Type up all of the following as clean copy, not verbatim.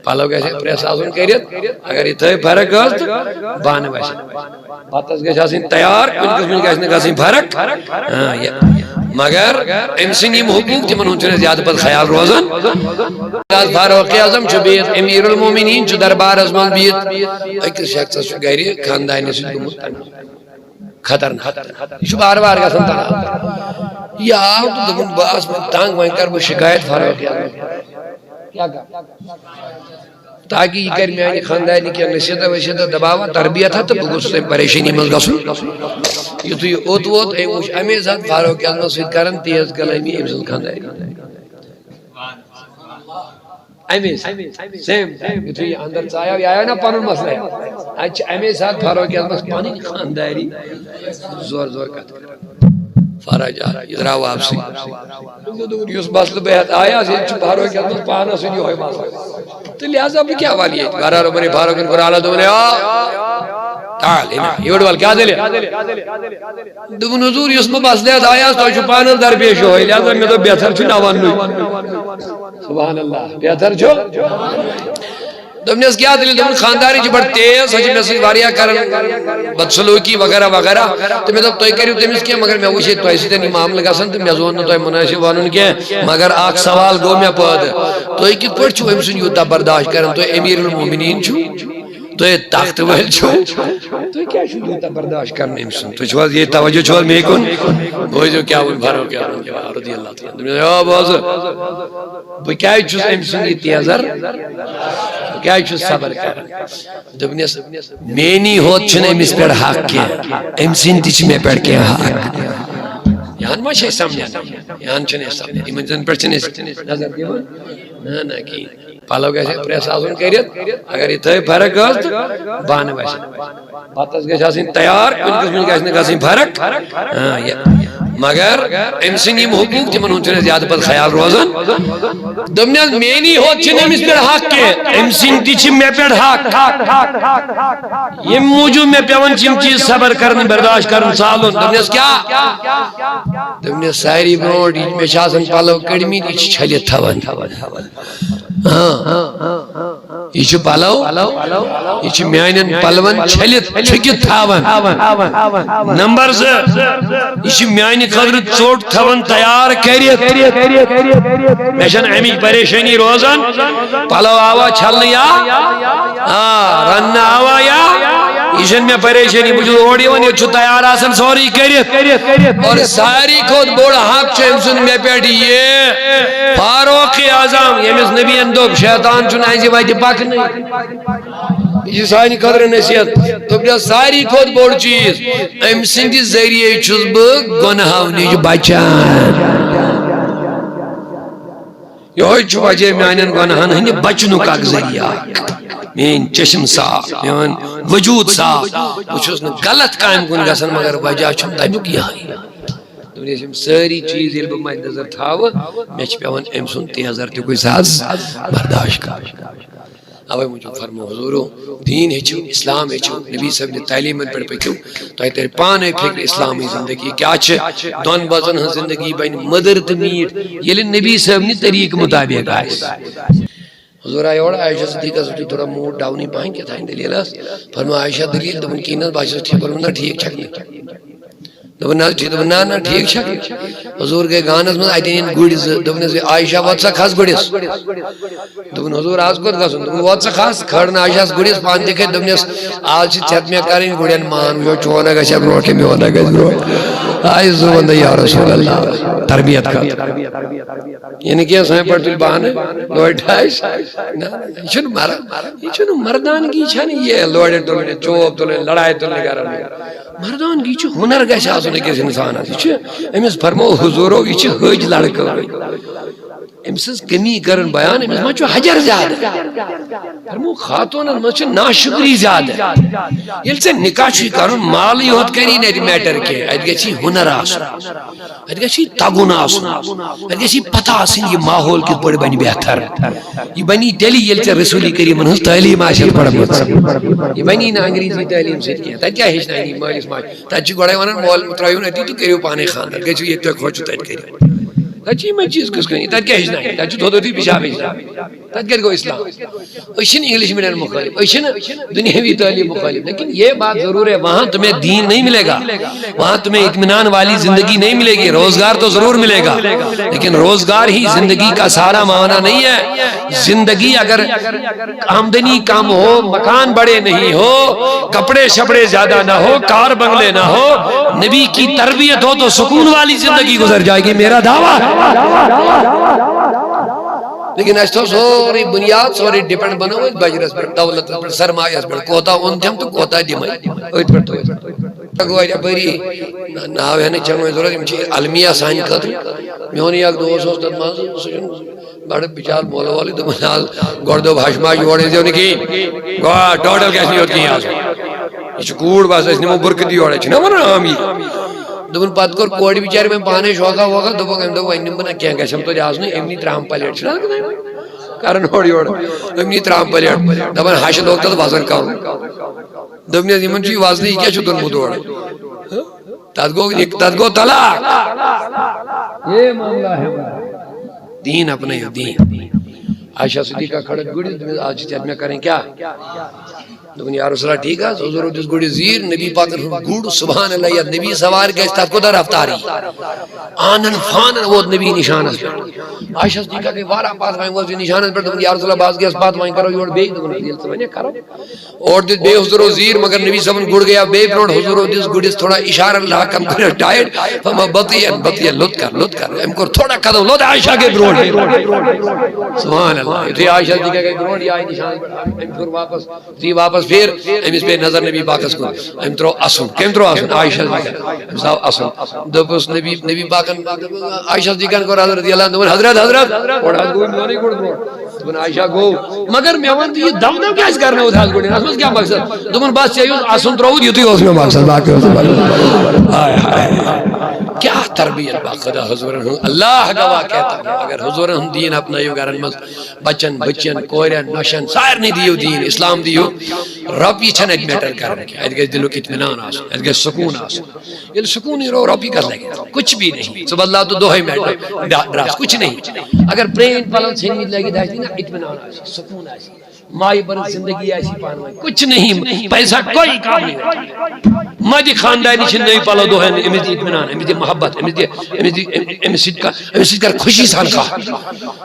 پلو گژھِ پریس آسُن کٔرِتھ اگر یہِ تھٲو فرق ٲس تہٕ بانہٕ وَسن بَتَس گژھِ آسٕنۍ تیار کُنہِ قٕسمٕچ گژھِ نہٕ گژھٕنۍ فرق مگر أمۍ سٕنٛدۍ یِم حقوٗق تِمن ہُنٛد چھُنہٕ زیادٕ پتہٕ خیال روزان فاروق اعظم چھُ بِہِتھ أمیٖر المومنیٖن چھُ دربارس منٛز بِہِتھ أکِس شخصس چھُ گرِ خاندانہِ سۭتۍ گوٚمُت خطرناک یہِ چھُ بار بار گژھان تنہٕ یہِ آو تہٕ دوٚپُن بہٕ آس وۄنۍ تنگ وۄنۍ کرٕ بہٕ شکایت فاروق اعظم کیٛاہ کرٕ تاکہ یہ کر میانہ خاندانی کی نصیحت وصیحت دباوا تربیت تو بہ گوس تمہ پریشانی مز گھن یتھے اوت ووت أمۍ وچھ امے ساتہٕ فاروق اعظمس سۭتۍ کران تیز کلامی أمۍ سٕنٛز خاندانی امے سیم یتھے یہ اندر ژایو یہ آیا نا پنن مسئلہ اتھ امے ساتہٕ فاروق اعظمس پنٕنۍ خاندانی زور زور کتھ فرج یہ درٛاو واپسٕے یُس مسلہٕ بہٕ ہٮ۪تھ آیاس ییٚتہِ چھُ فاروق اعظمس پانس سۭتۍ یِہوے مسلہٕ تو لہذا بہ کیا والی ہے قرار بنے فاروق کو اعلی تو بنے تعال یہ وال کیا دل دوٚپُن حضور یُس بہ مسلہٕ آیاس تۄہہِ چھُ پانس درپیش یِہوے لہذا مےٚ دوٚپ بہتر چھُ نہ وننُے سبحان اللہ بہتر چھُ دوٚپنس کیا دل دوٚپُن خاندانی چھِ بڑٕ تیز سۄ چھِ مےٚ سۭتۍ واریاہ کران بدسلوٗکی وغیرہ وغیرہ تہٕ مےٚ دوٚپ تُہۍ کٔرِو تٔمِس کینٛہہ مگر مےٚ وٕچھ ییٚتہِ تۄہہِ سۭتۍ یہِ معاملہٕ گژھان تہٕ مےٚ زون نہٕ تۄہہِ مُنٲسِب وَنُن کینٛہہ مگر اکھ سوال گوٚو مےٚ پٲدٕ تُہۍ کِتھ پٲٹھۍ چھِو أمۍ سُنٛد یوٗتاہ برداشت کران تُہۍ أمیٖر المومنیٖن چھِو تُہۍ تختہٕ وٲلۍ چھِو تُہۍ کیٛازِ چھِو یوٗتاہ برداشت کران أمۍ سُنٛد تُہۍ چھِو حظ ییٚتہِ توجہ چھِو حظ مے کُن بوٗزِو کیٛاہ ووٚن فاروق اعظم رضی اللہ تعالیٰ بوزٕ بہٕ کیٛازِ چھُس أمۍ سُنٛد یہِ تیزر بہٕ کیٛازِ چھُس صبر کران دوٚپنس میٛٲنی ہوت چھُنہٕ أمِس پٮ۪ٹھ حق کینٛہہ أمۍ سٕنٛدۍ تہِ چھِ مےٚ پٮ۪ٹھ کینٛہہ حق یہن ما چھِ أسۍ سمجھان یہن چھِنہٕ أسۍ سمجھان یِمن زن پٮ۪ٹھ چھِنہٕ أسۍ نظر دِوان نہ کِہیٖنۍ پلو گژھِ پریس آسُن کٔرِتھ اگر یہِ تھٲو فرق ٲس تہٕ بانہٕ وَسن بَتَس گژھِ آسٕنۍ تیار کُنہِ قٕسمٕچ گژھِ نہٕ گژھٕنۍ فرق مگر أمۍ سٕنٛدۍ یِم حقوٗق تِمن ہُنٛد چھُنہٕ زیادٕ پتہٕ خیال روزان دوٚپنس میٛٲنی ہوت چھِنہٕ أمِس پٮ۪ٹھ حق کینٛہہ أمۍ سٕنٛدۍ تہِ چھِ مےٚ پٮ۪ٹھ حق ییٚمہِ موٗجوٗب مےٚ پیٚوان چھِ یِم چیٖز صبر کرٕنۍ برداشت کرُن سالُن دوٚپنس کیٛاہ دوٚپنس ساری برونٛٹھ مےٚ چھِ آسان پلو کٔڑمٕتۍ یہِ چھِ چھٔلِتھ تھاوان یہ چھُ پلو یہ چھُ میانٮ۪ن پلون چھٔلِتھ چھُکِتھ تھاوان نمبر 2 یہ چھُ میانہِ خٲطرٕ ژوٚٹ تھاوان تیار کٔرِتھ مےٚ چھنہٕ امِچ پریشٲنی روزان پلو آوا چھلنہٕ یا رننہٕ آوا یا یہ چھنہٕ مےٚ پریشٲنی بہٕ چھُس اورٕ یِوان ییٚتہِ چھُ تیار آسان سورُے کٔرِتھ اور ساروی کھۄتہٕ بوٚڑ حق چھُ أمۍ سُنٛد مےٚ پٮ۪ٹھ یہِ فاروق اعظم ییٚمِس نبیَن دوٚپ شیطان چھُنہٕ اَزِ وَتہِ پکنٕے یہ چھِ سانہِ خٲطرٕ نصیحت دوٚپنس ساروی کھۄتہٕ بوٚڑ چیٖز أمۍ سٕنٛدِ ذٔریعے چھُس بہٕ گۄنہو نِش بچان یہوے چھُ وجہ میانٮ۪ن گۄنہن ہٕنٛدِ بچنُک اکھ ذٔریعہٕ میٲنۍ چشم صاف میون وجوٗد صاف بہٕ چھُس نہٕ غلط کامہِ کُن گژھان مگر وجہ چھُم تمیُک یِہوے دوٚپنس یِم سٲری چیٖز ییٚلہِ بہٕ مدِ نظر تھاوٕ مےٚ چھِ پیٚوان أمۍ سُنٛد تیزر تہِ گژھِ حظ برداشت کرُن اوے موٗجوٗب فرمو حضوٗرو دیٖن ہیٚچھِو اسلام ہیٚچھِو نبی صٲبنہِ تعلیٖمن پٮ۪ٹھ پٔکِو تۄہہِ ترِ پانے فِکرِ اسلامٕچ زندگی کیٛاہ چھِ دۄن بٲژن ہٕنٛز زندگی بنہِ مٔدٕر تہٕ میٖٹھ ییٚلہِ نبی صٲبنہِ طریٖقہٕ مُطابق آسہِ حضور آیہِ اورٕ عائشہ صدیقس یُتھُے تھوڑا موٗڈ ڈاونٕے پہن کیٛاہ دٔلیٖل ٲس فرمو عائشہ دٔلیٖل دوٚپُن کِہیٖنۍ نہٕ بہٕ چھُس ٹھیٖک کوٚرمُت نہ ٹھیٖک چھکھ نہٕ دوٚپُن نہ حظ ٹھیٖک دوٚپُن نہ ٹھیٖک چھکھ حضوٗر گٔے گانس منٛز اَتہِ أنِنۍ گُرۍ زٕ دوٚپنس عائشہ وۄت سا کھس گُرِس دوٚپُن حضوٗر آز کوٚت گژھُن دوٚپُن وۄت سا کھس کھٲرن عائشہس گُرِس پانہٕ تہِ کھٔتۍ دوٚپنس آز چھِ ژےٚ مےٚ کَرٕنۍ گُرٮ۪ن مان وٕچھو چون گژھِ ہا برونٛٹھٕے میون گژھِ برونٛٹھ آیہِ زٕ وَنہٕ یا رسول اللہ تربیت خٲطرٕ یہِ نہٕ کینٛہہ سانہِ پٲٹھۍ تُلہِ بہانہٕ لورِ ڈاش نہ یہِ چھُنہٕ مرد یہِ چھُنہٕ مردانگی چھنہٕ یہِ لورِ تُلنہِ چوب تُلٕنۍ لڑایہِ تُلنہِ گرن منٛز مردانگی چھُ ہُنر گژھِ آسُن أکِس اِنسانس یہِ چھُ أمِس فرمو حضوٗرو یہِ چھِ حٔج لڑکہٕ أمۍ سٕنٛز کمی کرن بیان أمِس ما چھُ حجر زیادٕ فرمو خاتوٗنن منٛز چھِ ناشُکری زیادٕ ییٚلہِ ژےٚ نکاح چھُے کرُن مالٕے یوت کری نہٕ اَتہِ میٹر کینٛہہ اَتہِ گژھی ہُنر آسُن اَتہِ گژھی تگُن آسُن اَتہِ گژھی پتہ آسٕنۍ یہِ ماحول کِتھ پٲٹھۍ بنہِ بہتر یہِ بنی تیٚلی ییٚلہِ ژےٚ رسوٗلی کریٖمن ہٕنٛز تعلیٖم آسہِ پٔرمٕژ یہِ بنی نہٕ انگریٖزی تعلیٖم سۭتۍ کینٛہہ تتہِ کیٛاہ ہیٚچھنٲیی مٲلِس ماجہِ تتہِ چھِ گۄڈے ونان مول ترٲیِو أتی تہٕ کٔرِو پانے خانٛدر گٔژھِو ییٚتہِ تۄہہِ خۄش چھُو تتہِ کٔرِو تچی میں چیز کس کنی تت کیا ہجنا ہے تچی دھو دوتی پیشاب ہجنا تت کیا گو اسلام اشن انگلش میڈیم مخالف اشن دنیاوی تعلیم مخالف لیکن یہ بات ضرور ہے وہاں تمہیں دین نہیں ملے گا وہاں تمہیں اطمینان والی زندگی نہیں ملے گی روزگار تو ضرور ملے گا لیکن روزگار ہی زندگی کا سارا معنی نہیں ہے زندگی اگر آمدنی کم ہو مکان بڑے نہیں ہو کپڑے شپڑے زیادہ نہ ہو کار بنگلے نہ ہو نبی کی تربیت ہو تو سکون والی زندگی گزر جائے گی میرا دعویٰ لیکن اس تو سوری بنیاد سوری ڈیپنڈ بنو بجرس پر دولت پر سرمایہ پر کوتا ان جم تو کوتا دیمائی اویت پر تو گویا بری ناو ہے نے چنو ضرورت ہم چھ علمیہ سائن خاطر میونی ایک دوست استاد ماز سجن بڑے بیچار مولا والی تو منال گردو بھاشما جوڑے دے کی گوا ٹوٹل کیسی ہوتی ہیں یہ کوڑ بس اس نے وہ برکتی ہوڑے چھ نہ ورنہ آمی دبن پات کور کوڑی بیچارے میں پانے شوقا ہوگا دبو کم دبو اینم بنا کیا گشم تو جاس نے امنی ترام پلیٹ چھنا کارن ہوڑی ہوڑ امنی ترام پلیٹ دبن ہاش لوگ تو وزن کم دبنی زمن چی وزن کیا چھ دن مدوڑ تدگو طلاق یہ معاملہ ہے دین اپنے دین عائشہ صدیقہ کھڑک گڑی آج تیاد میں کریں کیا دبن یا رسول اللہ ٹھیک ہے حضور جس گڑی زیر نبی پاک گوڑ سبحان اللہ یا نبی سوار کے استاد کو در افطاری آنن فانن وہ نبی نشانت پر عائشہ صدیقہ کے وارا پاس وائیں وہ نشانت پر دبن یا رسول اللہ باز کے اسبات وائیں کرو یہ بے دبن دیل سمجھے کرو اور دل بے حضور زیر مگر نبی سبن گڑ گیا بے پروڑ حضور جس گڑی تھوڑا اشارہ اللہ کم کرے ٹائٹ فما بطیئن لط کر ہم کو تھوڑا قدم لط عائشہ کے بروڑ سبحان اللہ یہ عائشہ صدیقہ کے بروڑ یہ نشانت پر ہم پھر واپس پھر ہم اس پہ نظر نبی پاکس کو ہم ترو اسن کم ترو اسن عائشہ ہم صاحب اسن دبس نبی پاکن عائشہ صدیقہ کو رضی اللہ عنہ حضرت اور حضرت گو نہیں کوڑ دبن عائشہ گو مگر میں ون یہ دم کیا اس کرنا ہوتا ہے گوڑی اس کیا مقصد دبن بس چاہیے اسن ترو یوتی اس میں مقصد باقی ہائے ہائے کیا تربیت باخدا حضور اللہ گواہ کہتا ہے اگر حضور ہم دین اپنا یو گرن مز بچن کورن نوشن سائر نہیں دیو دین اسلام دیو رب یہ چھن میٹر کرنے کے ادگے دلو کی اطمینان آسو ادگے سکون آسو یہ سکون ہی رو رب ہی کر لگے کچھ بھی نہیں سب اللہ تو دو ہی میٹر دراز کچھ نہیں اگر برین پلن چھنی لگی داشتی نا اطمینان آسی سکون آسی مائی بر زندگی ایسی پانوائیں کچھ نہیں پیسہ کوئی کام نہیں ہوتا مجھے خاندانی چھن نہیں پالو دو ہے امیز دی اطمینان امیز دی محبت امیز دی کر خوشی سان کھا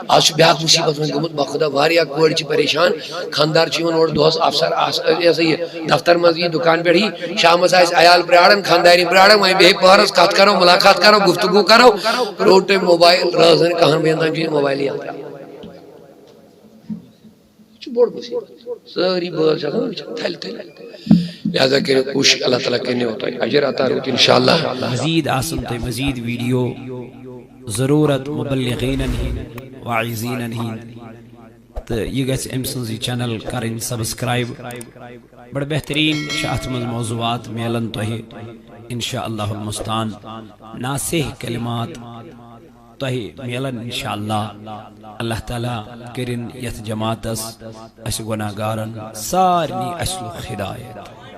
آج بیاک مصیبت میں گمت باخدا واریا کوڑ چی پریشان خاندار چیون اور دوست افسر ایسا ہی دفتر مزید دکان پر ہی شام سائز آیال پریارن خانداری پریارن وہیں بے پارس کات کرو ملاقات کرو گفتگو کرو روٹے موبائل رازن کہاں بیندان چیز موبائل ہی آتا بڑھ مصیبت ساری بہت جگہ تھل لہذا کہ کوشش اللہ تعالیٰ کرنے ہوتا ہے اجر آتا رہتی انشاءاللہ مزید آسنتے مزید ویڈیو ضرورت مبلغین نہیں واعظین نہیں تو یہ گیس امسنزی چینل کریں سبسکرائب بڑا بہترین شاعت مز موضوعات میلن تو ہے انشاءاللہ المستان ناسح کلمات تو ہے میلن انشاءاللہ اللہ تعالیٰ کرن یت جماعت اس گناہگارن سارنی اصل ہدایت